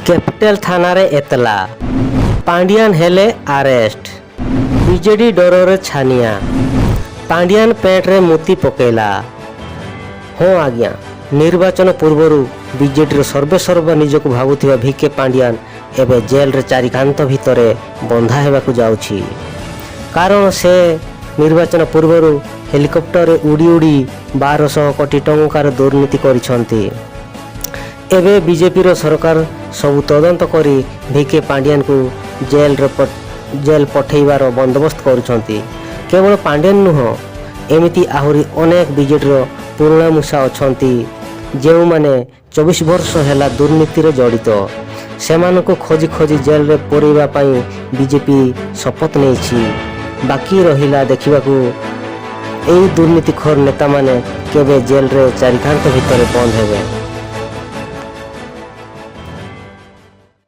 Capital थाना एतला पांडियान हेले arrest BJD डर छानिया पांडियान पेट रे मुती पकेला। हाँ आज्ञा निर्वाचन पूर्व बीजेडी सर्वेसर्वा निजक भावुथिबा भिके पांडियान एबे जेल रे चारिकांत भितरे बंधा हेबाकु जाउछि। कारण से निर्वाचन पूर्व हेलिकप्टर उड़ी उड़ी 1200 कोटी टंकार दुर्नीति करिसंती। एबे बीजेपी सरकार सबु तदंत करी भिके पांडियान को जेल पठेइबार बंदोबस्त करुछंती। केवल पांडियान नुह एमिति आहुरी अनेक बीजेडी पुराणा मूषा अछंती जेउ माने 24 वर्ष हेला दुर्नीति रे जड़ित। सेमानकु खोजी खोजी जेल रे पोरेबा पई बीजेपी शपथ नेछि। बाकी रहिला देखिबाकू एई दुर्नीतिखोर नेता माने केबे जेल रे चारिकांत भितरे बंद हेबे।